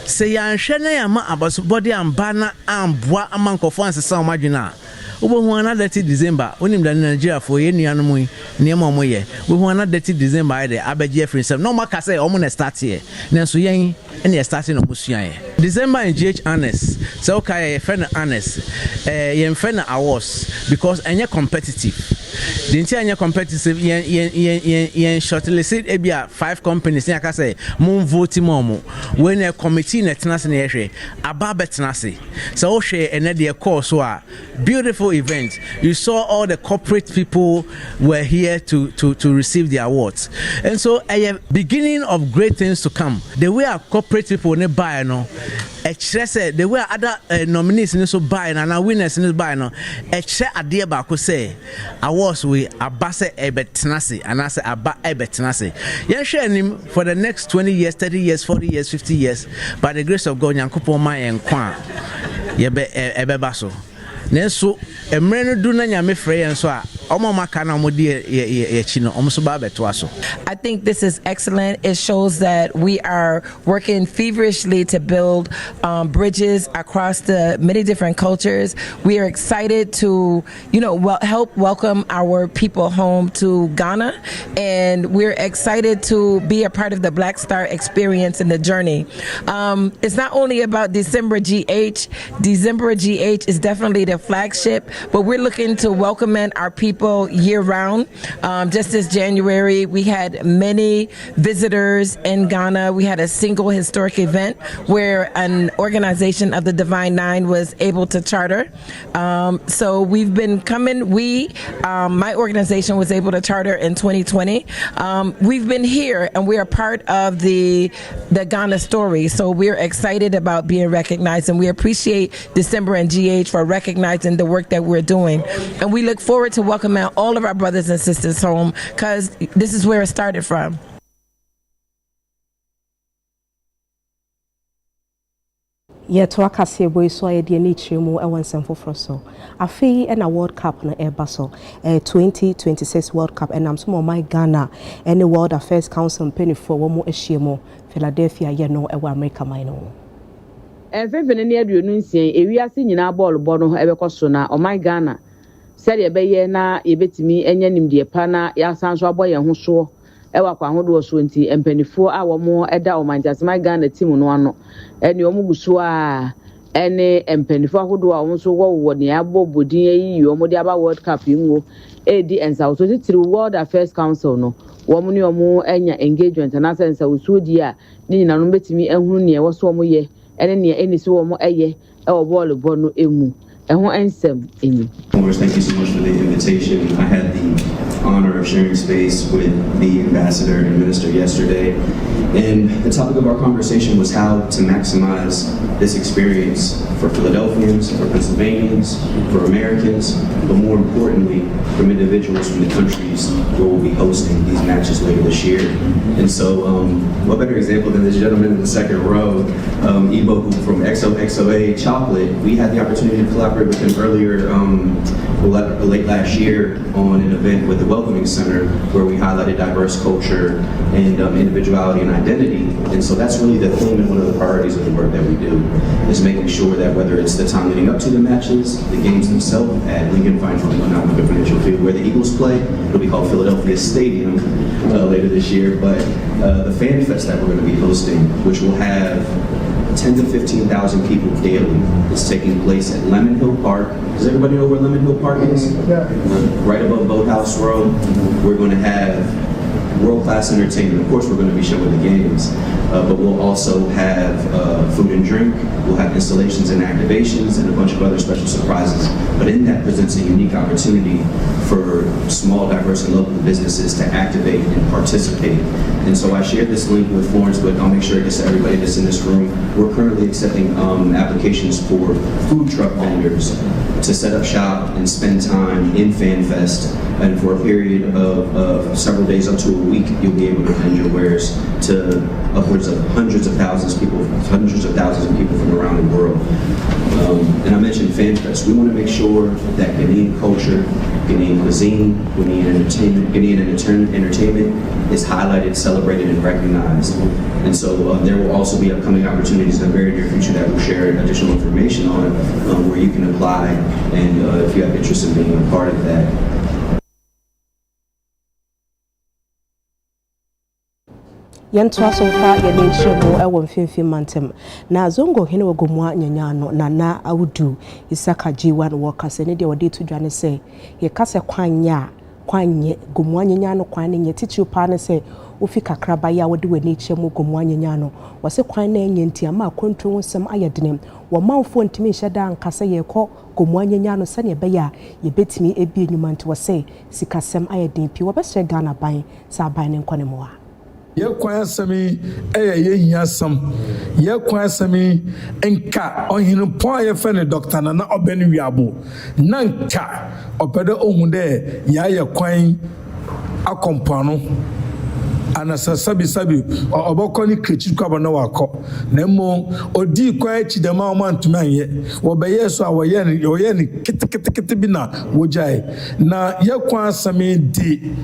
Say ya shene ya ma abasubodi ambana ambwa amankofo ansesa omadwena obo hu ana Dirty December onim da Nigeria for ye nuanom yi niam omoye we hu ana Dirty December ide abeje free sem no maka say omo na start here nanso yen ene start no musua ye December in GH honest say okay ye friend honest ye friend awards because enye competitive. The entire competitive yen shortlisted ebia 5 companies nya ka say mon vote momo when a committee na tenase na yehwe aba betenase so o hwe ene de course so a beautiful event. You saw all the corporate people were here to receive the awards, and so a beginning of great things to come. The way our corporate people ne buy no the way other nominees in so buy and winners in buy no ade ba ko say awards we abase ebetenase and I say aba ebetenase yen hwe nim for the next 20 years 30 years 40 years 50 years by the grace of God Nyankopon ma yen kwa ye be ebeba so nenso emre no du na nyame frɛ yen so a I think this is excellent. It shows that we are working feverishly to build bridges across the many different cultures. We are excited to, help welcome our people home to Ghana, and we're excited to be a part of the Black Star experience and the journey. It's not only about December GH. December GH is definitely the flagship, but we're looking to welcome in our people year round. Just this January, we had many visitors in Ghana. We had a single historic event where an organization of the Divine Nine was able to charter. So we've been coming. My organization was able to charter in 2020. We've been here and we are part of the Ghana story. So we're excited about being recognized, and we appreciate December and GH for recognizing the work that we're doing. And we look forward to welcoming all of our brothers and sisters home, because this is where it started from. Yet to akase boy so ye de nature mu e wonsem foforo so afei na World Cup na eba so 2026 World Cup and am so my Ghana and the World Affairs Council penifo wo mu ahiemo Philadelphia ye no e wa America man no efefene ne aduonu nsien ewiase nyina ball no ebekoso na o my Ghana said ye beye na ye betimi enya nimde pa na ya sanso aboye ho so e wa kwa hodo so nti empanifo a wo mo eda o Manchester my Ghana team no ano ene o muguso a ene empanifo hodo a wo so wo ne abobodin yi yo mo de aba World Cup yinwo edi ensa so titiri World Affairs Council no wo mo ne o mo enya engagement na sense usu di a ni nyina no betimi ehunu ne wo so mo ye ene ne eni so wo mo eye e wo ball no emu. Thank you so much for the invitation. I had the honor of sharing space with the ambassador and minister yesterday, and the topic of our conversation was how to maximize this experience for Philadelphians, for Pennsylvanians, for Americans, but more importantly, from individuals from the countries where we'll be hosting these matches later this year. And so, what better example than this gentleman in the second row, Ebo from XOXOA Chocolate. We had the opportunity to collaborate with him earlier, late last year, on an event with the Welcoming Center where we highlighted diverse culture and individuality and identity. And so that's really the theme and one of the priorities of the work that we do, is making sure that whether it's the time leading up to the matches, the games themselves at Lincoln Financial Field where the Eagles play, it'll be called Philadelphia Stadium later this year, but the Fan Fest that we're going to be hosting, which will have 10 to 15,000 people daily. It's taking place at Lemon Hill Park. Does everybody know where Lemon Hill Park is? Yeah. Right above Boathouse Road. We're going to have world-class entertainment. Of course, we're going to be showing the games, but we'll also have food and drink. We'll have installations and activations and a bunch of other special surprises. But in that presents a unique opportunity for small, diverse, and local businesses to activate and participate. And so I shared this link with Florence, but I'll make sure it gets to everybody that's in this room. We're currently accepting applications for food truck vendors to set up shop and spend time in FanFest. And for a period of several days up to a week, you'll be able to vend your wares to upwards of hundreds of thousands of people from around the world. And I mentioned FanFest. We want to make sure that Ghanaian culture, Ghanaian cuisine, Ghanaian entertainment is highlighted, celebrated, and recognized. And so there will also be upcoming opportunities in the very near future that we'll share additional information on where you can apply, and if you have interest in being a part of that. Yɛntoa so mfa yɛne nkyerɛ mu ɛwɔ mfimfini mantam na zongo hene wɔ gomua nyanyano na na awudu isaka G1 wɔkasa ne deɛ wɔde to dwane sɛ yɛkasa kwanye gomua nyanyano kwan ne nyetitu pa ne sɛ ofi kakraba ya wɔde wɔ n'ekyɛ mu gomua nyanyano wɔse kwan na enye ntia ma kontro nsɛm ayɛdenem wɔ manfo ntimi hyɛ da nkasa yɛkɔ gomua nyanyano sɛ ne bɛya yɛbetimi ebi enyuma nti wɔse sikasɛm ayɛden pi wɔbɛhyɛ Ghana ban sa ban ne nkɔ ne mu a Yekwan sami yehia sam yekwan sami nka ohinu pon ye fe ne doctor na obeni wiabo na nka opede ohun de ya yekwan akompano anasa sabi oboko ni krechi kwaba na wako na mo odi kwan echi de ma o mantuma ye wo beye so awoye ni kete bi na wojai na yekwan sami di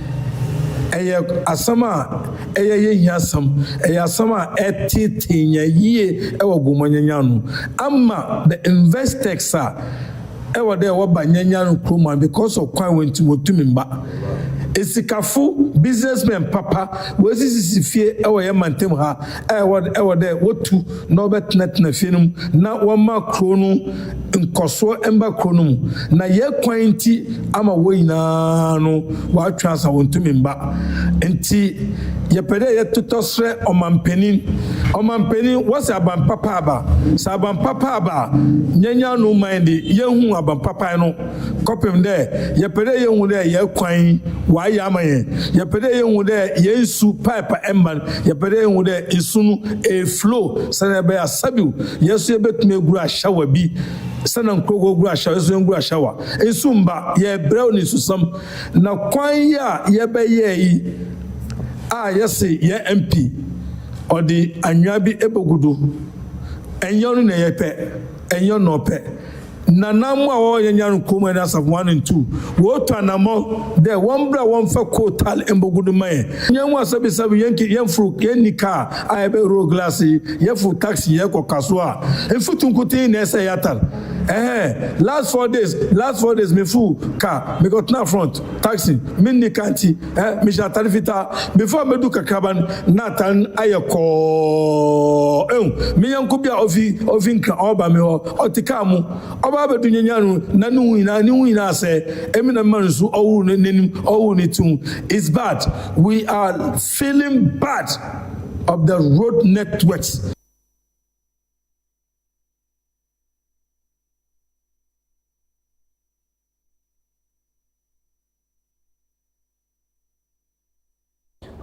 asama yehia sam asama etitinya yie ewo gomanyanyanu ama the investors ewo de wo banyanyanu kroma because of kwan wenti motumimba esikafo businessmen papa wo sisi fie ewo ye mantem ha ewo de wotu no betnetna fienum na wo ma kronu nkoso emba kronum na ye kwanti ama wo nyina no wa twasa wontumimba enti ye pede ye tutosre omampanin what's aban papa aba saban papa aba nyanya no mind ye hu aban papa no kopem de ye pede ye hu de ye kwan wa ya amaye ye pede ye hu de ye nsu pipe emban ye pede ye hu de isunu e flow sanebe asabiu yesu ye betume guru ashawa bi sana nkrogo guru ashawa yesu guru ashawa esumba ye brown susam na kwan ya ye beye yi yesi ye MP odi anwabi ebogudu enyo na yepe enyo no pe na namu a wo yenyan kuma na saf 1 and 2 wo to anamo de one bra one fa kotal embogudu mai nyamu asabi yenki yenfru yenika ayebe ro glass yefu taxi ye ko kaswa enfutu nkuti na ese yatal last 4 days me fu car me got na front taxi minni kanti me jatarifita before me du kakaban natan ayeko me yanku bia ofi nka oba me otikamu oba bedu nyanyanu na ni ina se emina mansu owu ni tun. It's bad. We are feeling bad of the road networks.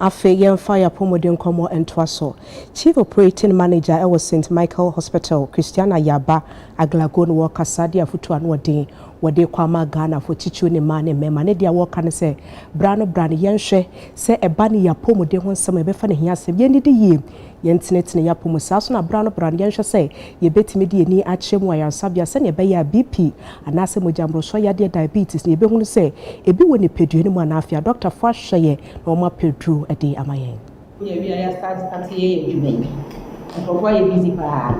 Afe fire pomodin komo entwaso Chief Operating Manager ewo St Michael Hospital Christiana Yaba Aglagon worker Sadia Futu anodin wode kwama Ghana for chichu ne ma ne mema ne dia worker ne se brano yenhwe se eba ne ya pomodin ho nsem ebefa ne hia se ye ndidi yie yentinetine ya pomo saso na brano yenhwe se ye betimi de ni achemu ayansabia se ne be ya BP anase mojambro so ya de diabetes ne ebehunu se ebi woni pedue ne mu anafia Dr. Fasheye na oma pedru edi amayen ya start ati edwuma nkofo ye busy pa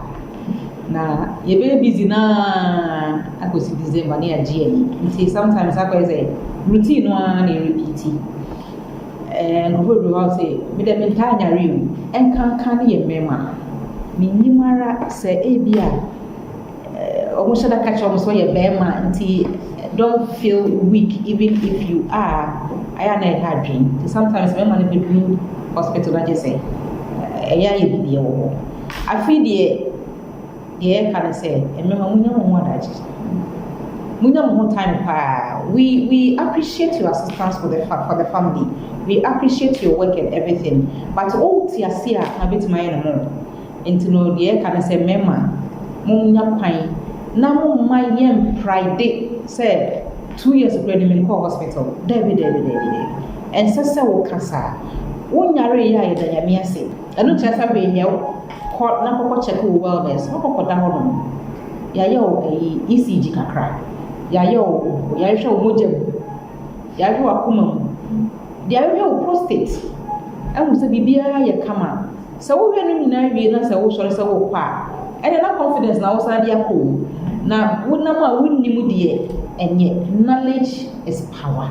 na ye be busy na akosi December na ya GN nti sometimes akwese routine no na repeat nkofo do how say me dem ntanya real enkan kan ye mema minimara say ebia almost that catch almost where you bear man don't feel weak even if you are. I am a hard dream. Sometimes when man be hospital that just say I feel the can say and remember munya time we appreciate your assistance for the family. We appreciate your work and everything. But all tia sia na bit my no into no the can say mema munya kwan na mo my yem pride say 2 years ago in the hospital. David. And sasa wo kasa. Wo nyare ya da ya me ase. Eno chasa be here court na papa check wo wellness. No papa da hono. Ya yo ECG kakra. Ya yo ya hwe wo mojem. Ya hwe akoma. Ya hwe wo prostate. Amu se bibia ya kama. So wo hwe no nyina wie na se wo sore se wo pa. And na confidence na wo sa dia ko. Na wo na ma wo nimu de enye knowledge is power.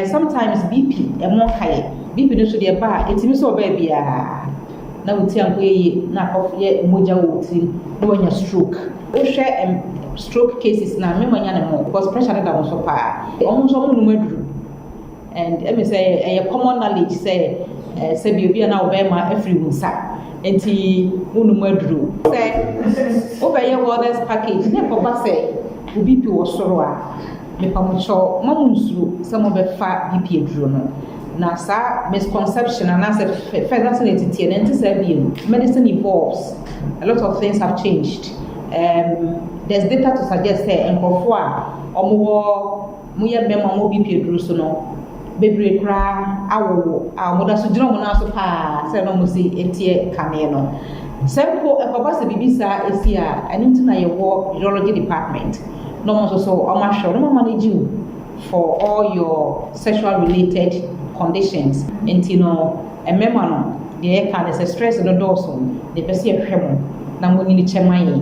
Sometimes BP e mo kai. BP no so de ba etimi so ba bia. Na wo ti anko yi na kof ye moja wo ti no wanya stroke. We share stroke cases na me manya na mo because pressure da mo so pa. Omo so mo no maduru. And let me say a common knowledge say bi obi na wo ba ma afri wunsa. Enti unu maduru. Say o ba ye wellness package na ko ba say BP was soro a me pamucho mamunsuru some of the fa BP aduro no na sa misconception and as a federal entity and medicine evolves. A lot of things have changed. There's data to suggest that nkofo a omo muye mema mo BP aduro so no bebre kra awo amoda so jira mo na so pa say no mo si etie kane no sempo ekobasa bibisa esia aninti na ye wo urology department. No one so I'm sure no manage you for all your sexual related conditions. And you know, a member the can is a stress in the dorsum, the person a tremor, now we need chemai.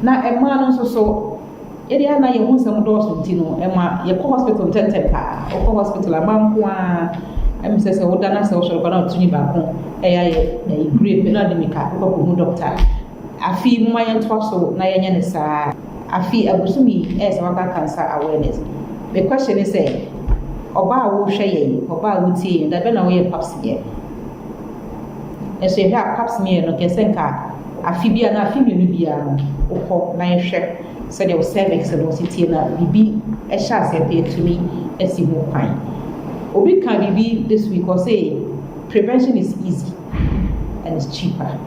Now a man also area na you want some dorsum, you know, Emma, your hospital tentepa, or hospital a mamma, and says a woodana social, but not to me back home. A great penademica, doctor. I feel my and twasso, Nayanisa. I feel abusumi as waka cancer awareness. The question is say oba wo hwe oba wo tie da be na wo ye paps ye. And so here paps me no kesenka afi bia na afi me bia no okọ na hwe so the cervix no sitie na bibi e sha se pe tumi esi ho kwan. Obi can bibi this week or say prevention is easy and it's cheaper.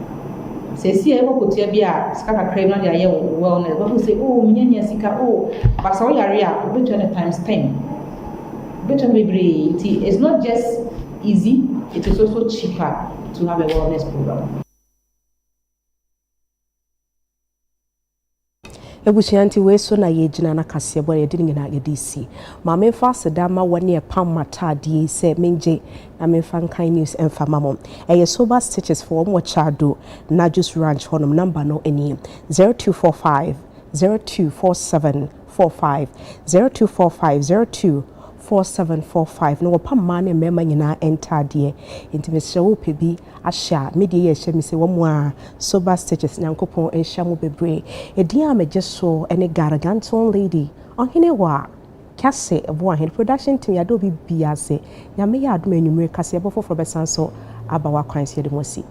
Say see I go to bia sika crave na dia wellness but say oh menya sika oh but so yare a be 20 times 10 better maybe it's not just easy, it is also cheaper to have a wellness program. Ebusianti we so na ye gina na kase bo ye dini na ye DC ma me fa sedama woni e pam matade se menje na me fa kan news emfa mamom e sober stitches for mo chado na just ranch honum number no eni 0245 0247 45 0245 02 4745 no pam ma ne mema nyina entade intimate wo pebi ahya media ye hye mi se wo mo a sober stitches nyankopon ehya mo bebre edin a mejeso ene garaganton lady ohene wa kase ebo ahen production team ya do bi biase nyame ya adom enumere kase ebo foforo besanso abawa kwan se de mosi